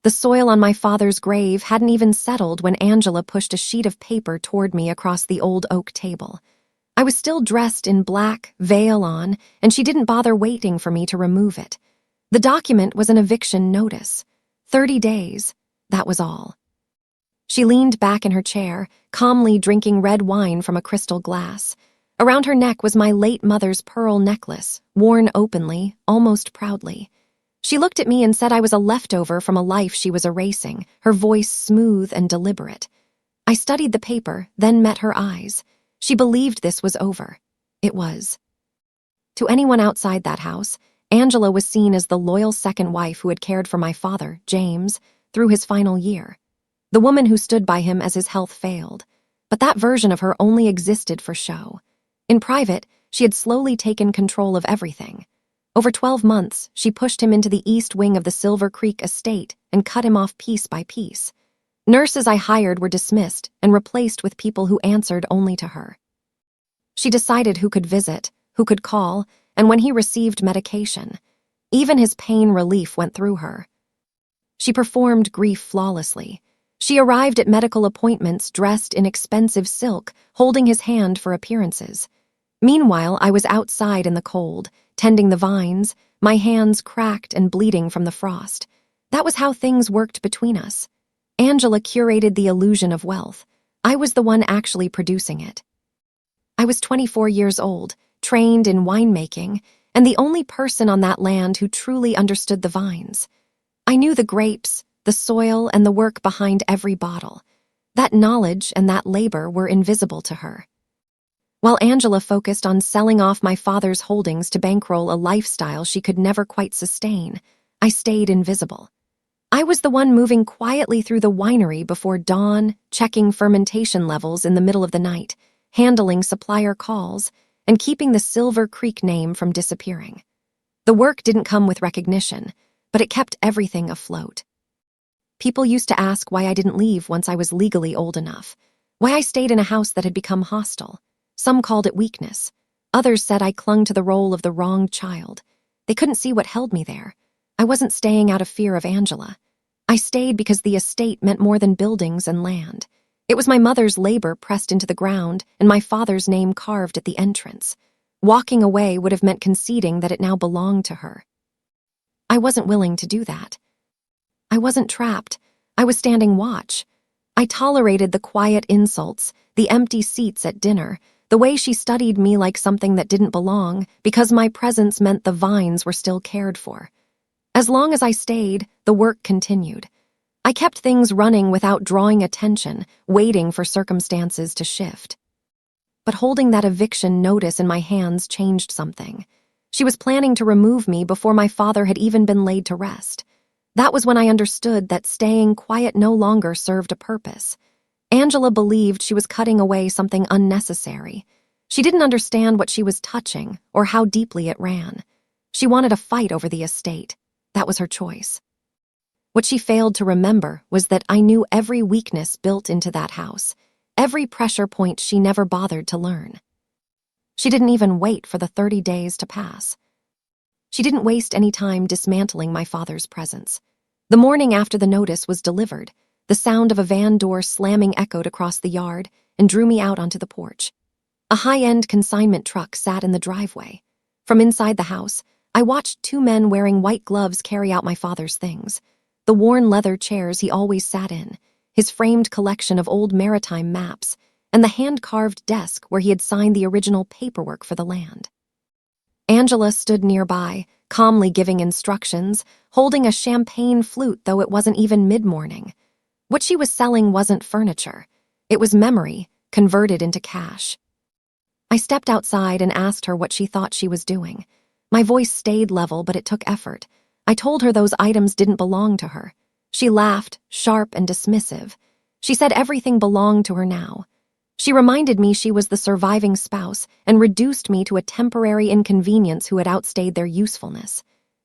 The soil on my father's grave hadn't even settled when Angela pushed a sheet of paper toward me across the old oak table. I was still dressed in black, veil on, and she didn't bother waiting for me to remove it. The document was an eviction notice. 30 days, that was all. She leaned back in her chair, calmly drinking red wine from a crystal glass. Around her neck was my late mother's pearl necklace, worn openly, almost proudly. She looked at me and said I was a leftover from a life she was erasing, her voice smooth and deliberate. I studied the paper, then met her eyes. She believed this was over. It was. To anyone outside that house, Angela was seen as the loyal second wife who had cared for my father, James, through his final year. The woman who stood by him as his health failed. But that version of her only existed for show. In private, she had slowly taken control of everything. Over 12 months, she pushed him into the east wing of the Silver Creek estate and cut him off piece by piece. Nurses I hired were dismissed and replaced with people who answered only to her. She decided who could visit, who could call, and when he received medication. Even his pain relief went through her. She performed grief flawlessly. She arrived at medical appointments dressed in expensive silk, holding his hand for appearances. Meanwhile, I was outside in the cold, tending the vines, my hands cracked and bleeding from the frost. That was how things worked between us. Angela curated the illusion of wealth. I was the one actually producing it. I was 24 years old, trained in winemaking, and the only person on that land who truly understood the vines. I knew the grapes, the soil, and the work behind every bottle. That knowledge and that labor were invisible to her. While Angela focused on selling off my father's holdings to bankroll a lifestyle she could never quite sustain, I stayed invisible. I was the one moving quietly through the winery before dawn, checking fermentation levels in the middle of the night, handling supplier calls, and keeping the Silver Creek name from disappearing. The work didn't come with recognition, but it kept everything afloat. People used to ask why I didn't leave once I was legally old enough, why I stayed in a house that had become hostile. Some called it weakness. Others said I clung to the role of the wrong child. They couldn't see what held me there. I wasn't staying out of fear of Angela. I stayed because the estate meant more than buildings and land. It was my mother's labor pressed into the ground and my father's name carved at the entrance. Walking away would have meant conceding that it now belonged to her. I wasn't willing to do that. I wasn't trapped. I was standing watch. I tolerated the quiet insults, the empty seats at dinner, the way she studied me like something that didn't belong because my presence meant the vines were still cared for. As long as I stayed, the work continued. I kept things running without drawing attention, waiting for circumstances to shift. But holding that eviction notice in my hands changed something. She was planning to remove me before my father had even been laid to rest. That was when I understood that staying quiet no longer served a purpose. Angela believed she was cutting away something unnecessary. She didn't understand what she was touching or how deeply it ran. She wanted a fight over the estate. That was her choice. What she failed to remember was that I knew every weakness built into that house, every pressure point she never bothered to learn. She didn't even wait for the 30 days to pass. She didn't waste any time dismantling my father's presence. The morning after the notice was delivered, the sound of a van door slamming echoed across the yard and drew me out onto the porch. A high-end consignment truck sat in the driveway. From inside the house, I watched two men wearing white gloves carry out my father's things. The worn leather chairs he always sat in, his framed collection of old maritime maps, and the hand-carved desk where he had signed the original paperwork for the land. Angela stood nearby, calmly giving instructions, holding a champagne flute though it wasn't even mid-morning. What she was selling wasn't furniture. It was memory, converted into cash. I stepped outside and asked her what she thought she was doing. My voice stayed level, but it took effort. I told her those items didn't belong to her. She laughed, sharp and dismissive. She said everything belonged to her now. She reminded me she was the surviving spouse and reduced me to a temporary inconvenience who had outstayed their usefulness.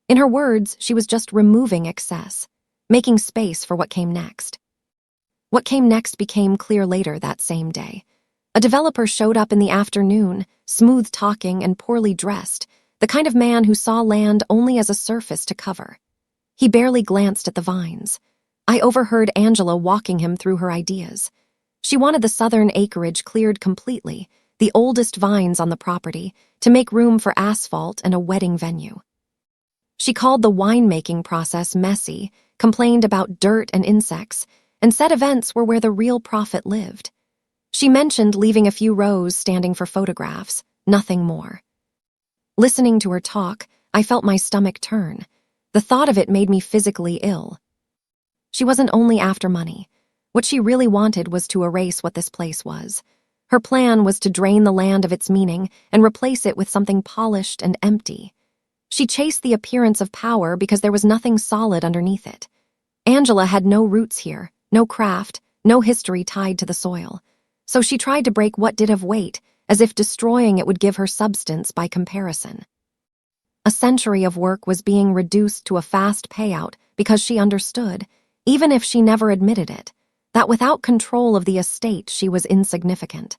In her words, she was just removing excess, making space for what came next. What came next became clear later that same day. A developer showed up in the afternoon, smooth-talking and poorly dressed, the kind of man who saw land only as a surface to cover. He barely glanced at the vines. I overheard Angela walking him through her ideas. She wanted the southern acreage cleared completely, the oldest vines on the property, to make room for asphalt and a wedding venue. She called the winemaking process messy, complained about dirt and insects, and said events were where the real profit lived. She mentioned leaving a few rows standing for photographs, nothing more. Listening to her talk, I felt my stomach turn. The thought of it made me physically ill. She wasn't only after money. What she really wanted was to erase what this place was. Her plan was to drain the land of its meaning and replace it with something polished and empty. She chased the appearance of power because there was nothing solid underneath it. Angela had no roots here, no craft, no history tied to the soil. So she tried to break what did have weight, as if destroying it would give her substance by comparison. A century of work was being reduced to a fast payout because she understood, even if she never admitted it, that without control of the estate she was insignificant.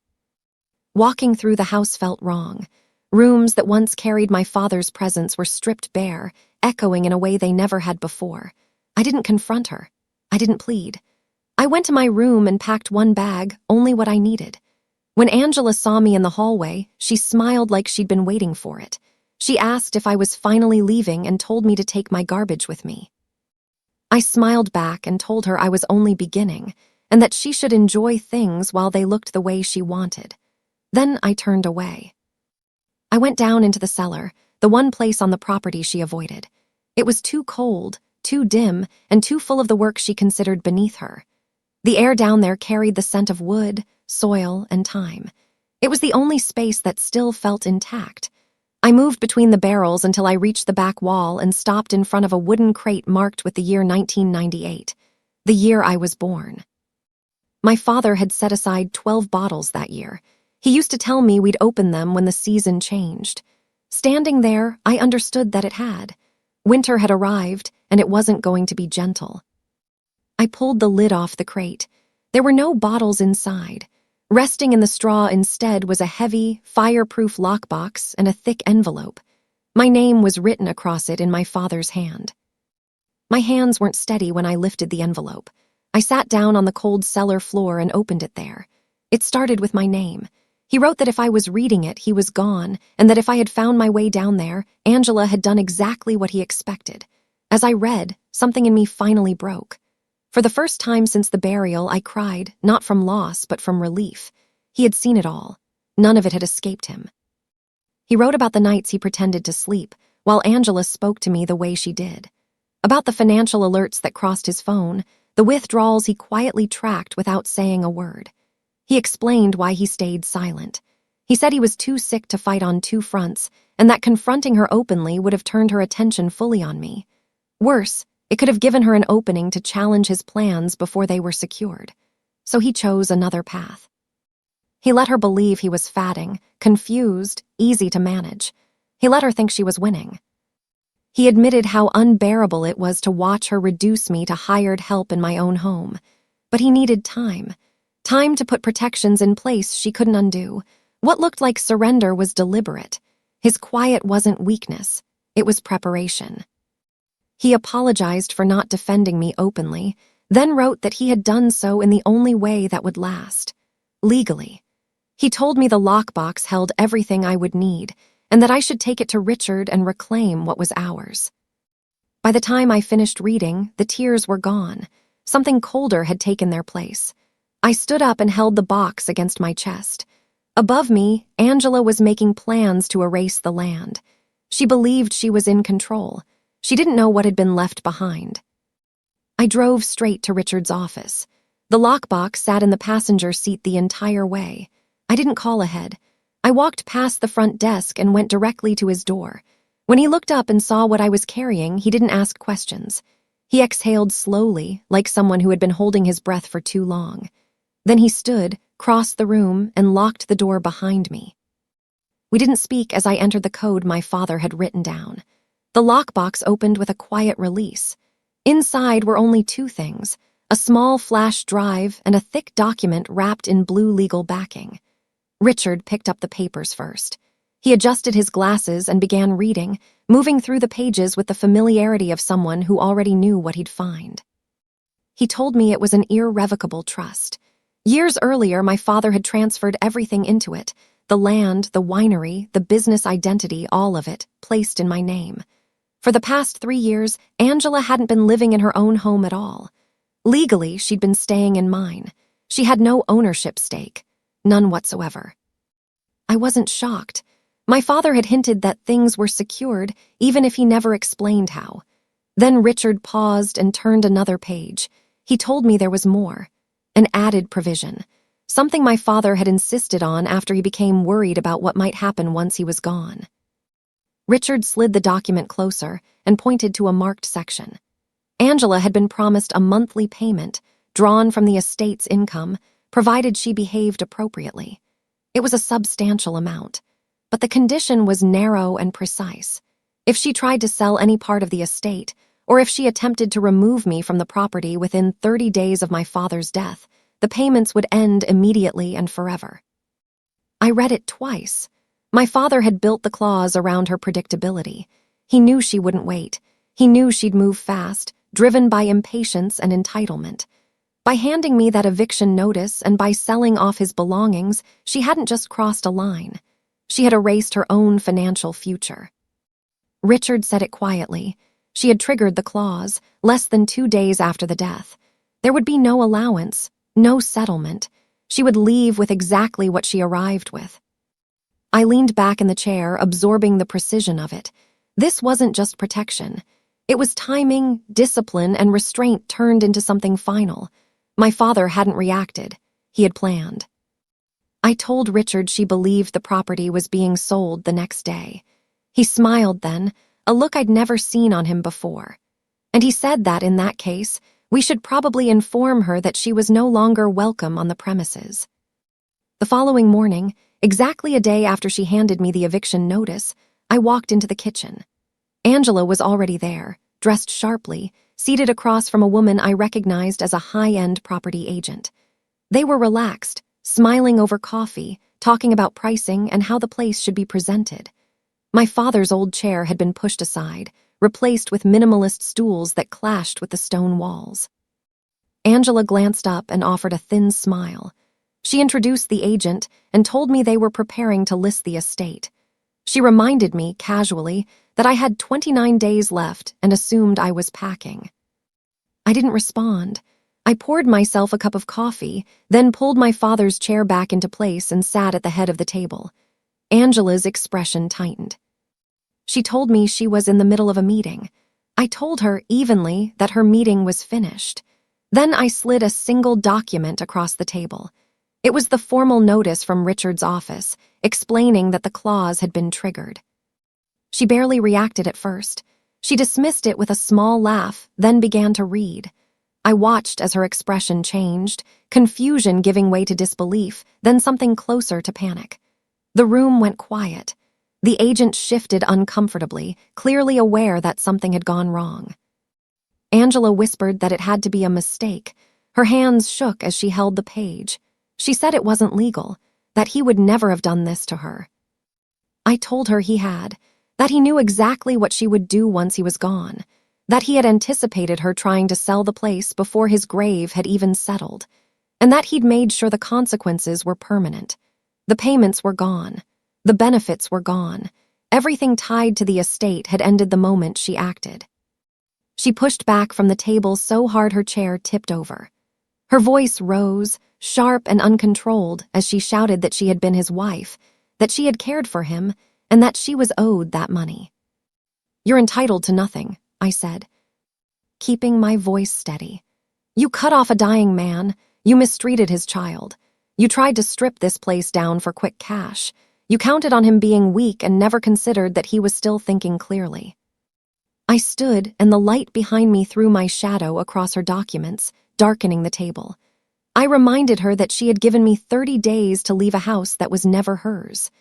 Walking through the house felt wrong. Rooms that once carried my father's presence were stripped bare, echoing in a way they never had before. I didn't confront her. I didn't plead. I went to my room and packed one bag, only what I needed. When Angela saw me in the hallway, she smiled like she'd been waiting for it. She asked if I was finally leaving and told me to take my garbage with me. I smiled back and told her I was only beginning, and that she should enjoy things while they looked the way she wanted. Then I turned away. I went down into the cellar, the one place on the property she avoided. It was too cold, too dim, and too full of the work she considered beneath her. The air down there carried the scent of wood, soil, and time. It was the only space that still felt intact. I moved between the barrels until I reached the back wall and stopped in front of a wooden crate marked with the year 1998, the year I was born. My father had set aside 12 bottles that year. He used to tell me we'd open them when the season changed. Standing there, I understood that it had. Winter had arrived, and it wasn't going to be gentle. I pulled the lid off the crate. There were no bottles inside. Resting in the straw instead was a heavy, fireproof lockbox and a thick envelope. My name was written across it in my father's hand. My hands weren't steady when I lifted the envelope. I sat down on the cold cellar floor and opened it there. It started with my name. He wrote that if I was reading it, he was gone, and that if I had found my way down there, Angela had done exactly what he expected. As I read, something in me finally broke. For the first time since the burial, I cried, not from loss, but from relief. He had seen it all. None of it had escaped him. He wrote about the nights he pretended to sleep, while Angela spoke to me the way she did. About the financial alerts that crossed his phone, the withdrawals he quietly tracked without saying a word. He explained why he stayed silent. He said he was too sick to fight on two fronts, and that confronting her openly would have turned her attention fully on me. Worse, it could have given her an opening to challenge his plans before they were secured. So he chose another path. He let her believe he was fatting, confused, easy to manage. He let her think she was winning. He admitted how unbearable it was to watch her reduce me to hired help in my own home. But he needed time. Time to put protections in place she couldn't undo. What looked like surrender was deliberate. His quiet wasn't weakness. It was preparation. He apologized for not defending me openly, then wrote that he had done so in the only way that would last. Legally. He told me the lockbox held everything I would need, and that I should take it to Richard and reclaim what was ours. By the time I finished reading, the tears were gone. Something colder had taken their place. I stood up and held the box against my chest. Above me, Angela was making plans to erase the land. She believed she was in control. She didn't know what had been left behind. I drove straight to Richard's office. The lockbox sat in the passenger seat the entire way. I didn't call ahead. I walked past the front desk and went directly to his door. When he looked up and saw what I was carrying, he didn't ask questions. He exhaled slowly, like someone who had been holding his breath for too long. Then he stood, crossed the room, and locked the door behind me. We didn't speak as I entered the code my father had written down. The lockbox opened with a quiet release. Inside were only two things, a small flash drive and a thick document wrapped in blue legal backing. Richard picked up the papers first. He adjusted his glasses and began reading, moving through the pages with the familiarity of someone who already knew what he'd find. He told me it was an irrevocable trust. Years earlier, my father had transferred everything into it, the land, the winery, the business identity, all of it, placed in my name. For the past 3 years, Angela hadn't been living in her own home at all. Legally, she'd been staying in mine. She had no ownership stake, none whatsoever. I wasn't shocked. My father had hinted that things were secured, even if he never explained how. Then Richard paused and turned another page. He told me there was more. An added provision. Something my father had insisted on after he became worried about what might happen once he was gone. Richard slid the document closer and pointed to a marked section. Angela had been promised a monthly payment, drawn from the estate's income, provided she behaved appropriately. It was a substantial amount, but the condition was narrow and precise. If she tried to sell any part of the estate, or if she attempted to remove me from the property within 30 days of my father's death, the payments would end immediately and forever. I read it twice. My father had built the clause around her predictability. He knew she wouldn't wait. He knew she'd move fast, driven by impatience and entitlement. By handing me that eviction notice and by selling off his belongings, she hadn't just crossed a line. She had erased her own financial future. Richard said it quietly. She had triggered the clause, less than 2 days after the death. There would be no allowance, no settlement. She would leave with exactly what she arrived with. I leaned back in the chair, absorbing the precision of it. This wasn't just protection. It was timing, discipline, and restraint turned into something final. My father hadn't reacted. He had planned. I told Richard she believed the property was being sold the next day. He smiled then, a look I'd never seen on him before. And he said that, in that case, we should probably inform her that she was no longer welcome on the premises. The following morning, exactly a day after she handed me the eviction notice, I walked into the kitchen. Angela was already there, dressed sharply, seated across from a woman I recognized as a high-end property agent. They were relaxed, smiling over coffee, talking about pricing and how the place should be presented. My father's old chair had been pushed aside, replaced with minimalist stools that clashed with the stone walls. Angela glanced up and offered a thin smile. She introduced the agent and told me they were preparing to list the estate. She reminded me, casually, that I had 29 days left and assumed I was packing. I didn't respond. I poured myself a cup of coffee, then pulled my father's chair back into place and sat at the head of the table. Angela's expression tightened. She told me she was in the middle of a meeting. I told her evenly that her meeting was finished. Then I slid a single document across the table. It was the formal notice from Richard's office, explaining that the clause had been triggered. She barely reacted at first. She dismissed it with a small laugh, then began to read. I watched as her expression changed, confusion giving way to disbelief, then something closer to panic. The room went quiet. The agent shifted uncomfortably, clearly aware that something had gone wrong. Angela whispered that it had to be a mistake. Her hands shook as she held the page. She said it wasn't legal, that he would never have done this to her. I told her he had, that he knew exactly what she would do once he was gone, that he had anticipated her trying to sell the place before his grave had even settled, and that he'd made sure the consequences were permanent. The payments were gone. The benefits were gone. Everything tied to the estate had ended the moment she acted. She pushed back from the table so hard her chair tipped over. Her voice rose, sharp and uncontrolled, as she shouted that she had been his wife, that she had cared for him, and that she was owed that money. "You're entitled to nothing," I said, keeping my voice steady. "You cut off a dying man. You mistreated his child. You tried to strip this place down for quick cash. You counted on him being weak and never considered that he was still thinking clearly." I stood, and the light behind me threw my shadow across her documents, darkening the table. I reminded her that she had given me 30 days to leave a house that was never hers.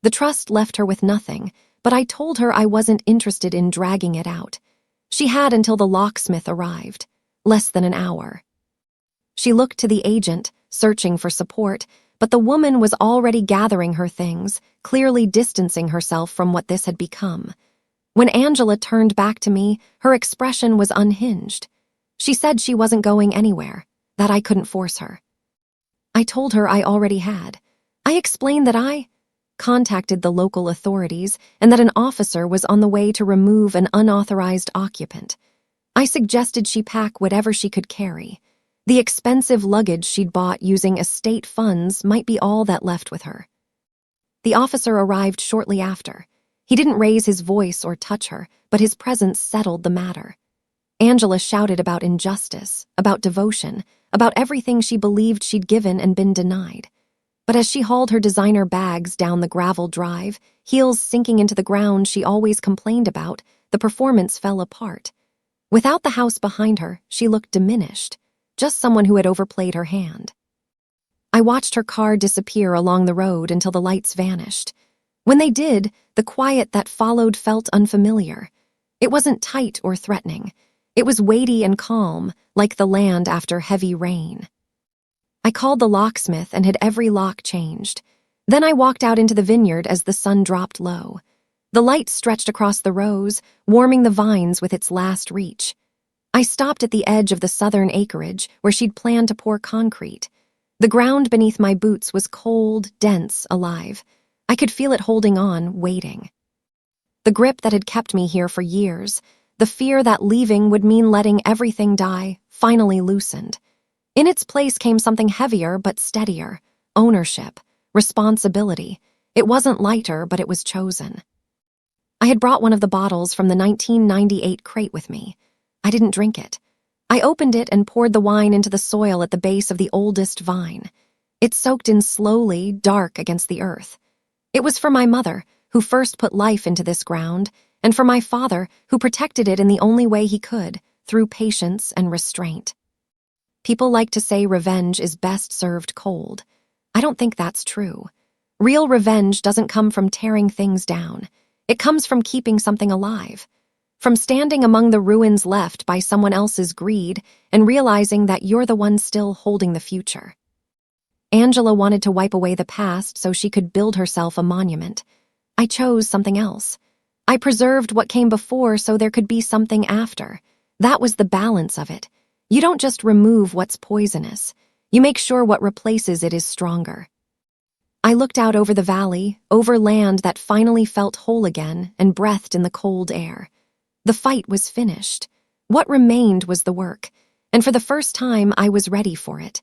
The trust left her with nothing, but I told her I wasn't interested in dragging it out. She had until the locksmith arrived, less than an hour. She looked to the agent, searching for support, but the woman was already gathering her things, clearly distancing herself from what this had become. When Angela turned back to me, her expression was unhinged. She said she wasn't going anywhere, that I couldn't force her. I told her I already had. I explained that I contacted the local authorities and that an officer was on the way to remove an unauthorized occupant. I suggested she pack whatever she could carry. The expensive luggage she'd bought using estate funds might be all that left with her. The officer arrived shortly after. He didn't raise his voice or touch her, but his presence settled the matter. Angela shouted about injustice, about devotion, about everything she believed she'd given and been denied. But as she hauled her designer bags down the gravel drive, heels sinking into the ground she always complained about, the performance fell apart. Without the house behind her, she looked diminished, just someone who had overplayed her hand. I watched her car disappear along the road until the lights vanished. When they did, the quiet that followed felt unfamiliar. It wasn't tight or threatening. It was weighty and calm, like the land after heavy rain. I called the locksmith and had every lock changed. Then I walked out into the vineyard as the sun dropped low. The light stretched across the rows, warming the vines with its last reach. I stopped at the edge of the southern acreage where she'd planned to pour concrete. The ground beneath my boots was cold, dense, alive. I could feel it holding on, waiting. The grip that had kept me here for years, the fear that leaving would mean letting everything die, finally loosened. In its place came something heavier but steadier: ownership, responsibility. It wasn't lighter, but it was chosen. I had brought one of the bottles from the 1998 crate with me. I didn't drink it. I opened it and poured the wine into the soil at the base of the oldest vine. It soaked in slowly, dark against the earth. It was for my mother, who first put life into this ground, and for my father, who protected it in the only way he could, through patience and restraint. People like to say revenge is best served cold. I don't think that's true. Real revenge doesn't come from tearing things down. It comes from keeping something alive, from standing among the ruins left by someone else's greed and realizing that you're the one still holding the future. Angela wanted to wipe away the past so she could build herself a monument. I chose something else. I preserved what came before so there could be something after. That was the balance of it. You don't just remove what's poisonous. You make sure what replaces it is stronger. I looked out over the valley, over land that finally felt whole again and breathed in the cold air. The fight was finished. What remained was the work, and for the first time I was ready for it.